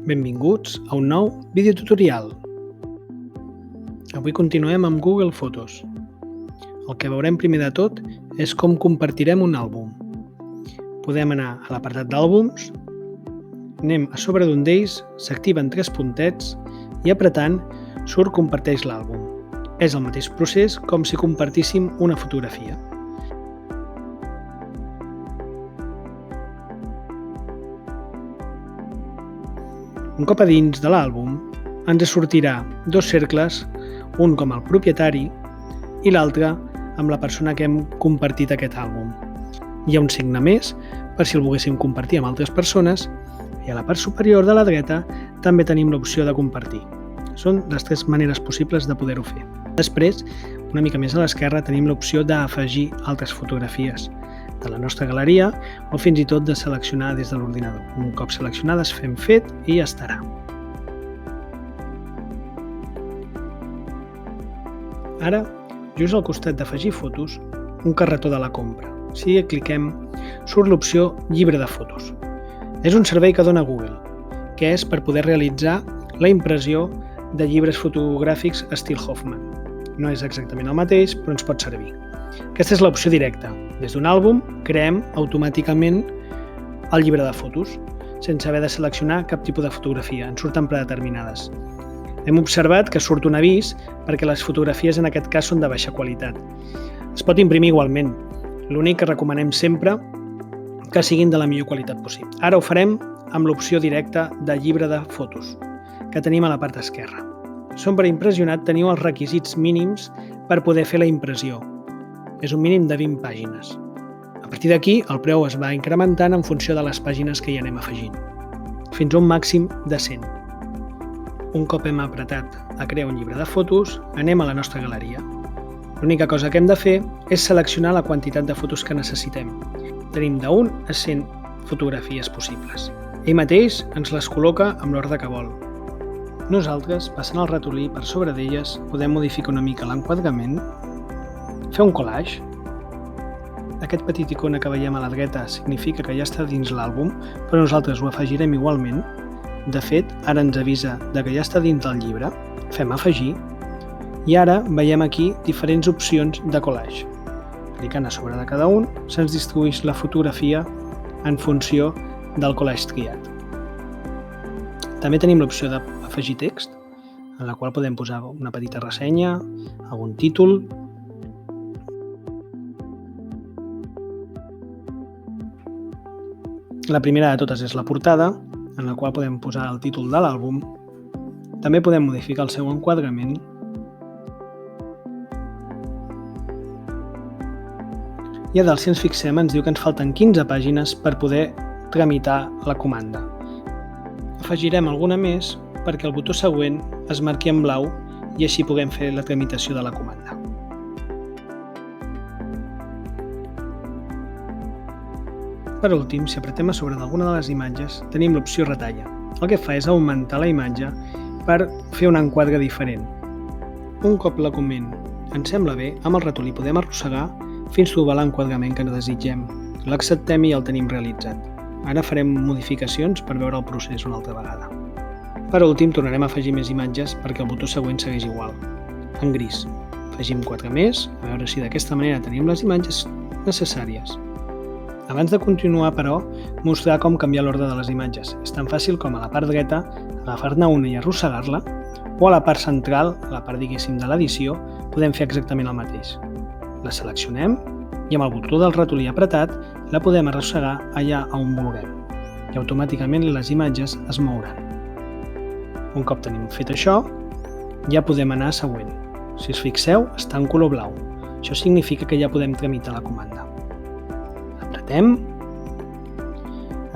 Benvinguts a un nou videotutorial. Avui continuem amb Google Fotos. El que veurem primer de tot és com compartirem un àlbum. Podem anar a l'apartat d'àlbums, anem a sobre d'un d'ells, s'activen 3 puntets i apretant surt Comparteix l'àlbum. És el mateix procés com si compartíssim una fotografia. Un cop a dins de l'àlbum, ens sortirà 2 cercles, un com el propietari i l'altre amb la persona que hem compartit aquest àlbum. Hi ha un signe més per si el volguéssim compartir amb altres persones i a la part superior de la dreta també tenim l'opció de compartir. Són les 3 maneres possibles de poder-ho fer. Després, una mica més a l'esquerra, tenim l'opció d'afegir altres fotografies de la nostra galeria o fins i tot de seleccionar des de l'ordinador. Un cop seleccionades fem fet i ja estarà. Ara, just al costat d'afegir fotos, un carretó de la compra. Si cliquem, surt l'opció Llibre de fotos. És un servei que dona Google, que és per poder realitzar la impressió de llibres fotogràfics estil Hoffman. No és exactament el mateix, però ens pot servir. Aquesta és l'opció directa. Des d'un àlbum creem automàticament el llibre de fotos, sense haver de seleccionar cap tipus de fotografia, en surten predeterminades. Hem observat que surt un avís perquè les fotografies en aquest cas són de baixa qualitat. Es pot imprimir igualment, l'únic que recomanem sempre que siguin de la millor qualitat possible. Ara ho farem amb l'opció directa de llibre de fotos, que tenim a la part esquerra. Som per impressionat teniu els requisits mínims per poder fer la impressió. És un mínim de 20 pàgines. A partir d'aquí, el preu es va incrementant en funció de les pàgines que hi anem afegint, fins a un màxim de 100. Un cop hem apretat a crear un llibre de fotos, anem a la nostra galeria. L'única cosa que hem de fer és seleccionar la quantitat de fotos que necessitem. Tenim de 1 a 100 fotografies possibles. Ell mateix ens les col·loca amb l'ordre que vol. Nosaltres, passant el ratolí per sobre d'elles, podem modificar una mica l'enquadrament, fer un collage. Aquest petit icona que veiem a la dreta significa que ja està dins l'àlbum, però nosaltres ho afegirem igualment. De fet, ara ens avisa que ja està dins del llibre. Fem afegir i ara veiem aquí diferents opcions de collage. Clicant a sobre de cada un, se'ns distribueix la fotografia en funció del collage triat. També tenim l'opció d'afegir text, en la qual podem posar una petita ressenya, algun títol. La primera de totes és la portada, en la qual podem posar el títol de l'àlbum. També podem modificar el seu enquadrament. I a dalt, si ens fixem, ens diu que ens falten 15 pàgines per poder tramitar la comanda. Afegirem alguna més perquè el botó següent es marqui en blau i així puguem fer la tramitació de la comanda. Per últim, si apretem a sobre d'alguna de les imatges, tenim l'opció Retalla. El que fa és augmentar la imatge per fer un enquadre diferent. Un cop l'augment ens sembla bé, amb el ratolí podem arrossegar fins trobar l'enquadrament que desitgem. L'acceptem i el tenim realitzat. Ara farem modificacions per veure el procés una altra vegada. Per últim, tornarem a afegir més imatges perquè el botó següent segueix igual, en gris. Afegim 4 més, a veure si d'aquesta manera tenim les imatges necessàries. Abans de continuar, però, mostrar com canviar l'ordre de les imatges. És tan fàcil com a la part dreta agafar-ne una i arrossegar-la, o a la part central, a la part, diguéssim, de l'edició, podem fer exactament el mateix. La seleccionem i amb el botó del ratolí apretat la podem arrossegar allà on vulguem i automàticament les imatges es mouran. Un cop tenim fet això, ja podem anar a següent. Si us fixeu, està en color blau. Això significa que ja podem tramitar la comanda. Apretem,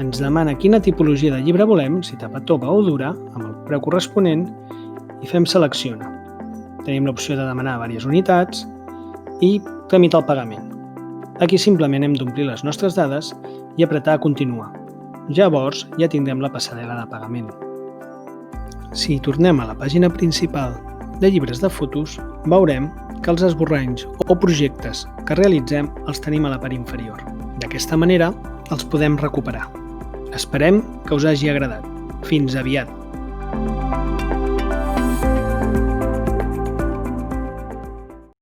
ens demana quina tipologia de llibre volem, si tapa tova o dura, amb el preu corresponent, i fem selecciona. Tenim l'opció de demanar diverses unitats i tramitar el pagament. Aquí simplement hem d'omplir les nostres dades i apretar a continuar. Llavors ja tindrem la passarel·la de pagament. Si tornem a la pàgina principal de llibres de fotos, veurem que els esborranys o projectes que realitzem els tenim a la part inferior. D'aquesta manera els podem recuperar. Esperem que us hagi agradat. Fins aviat! Adéu.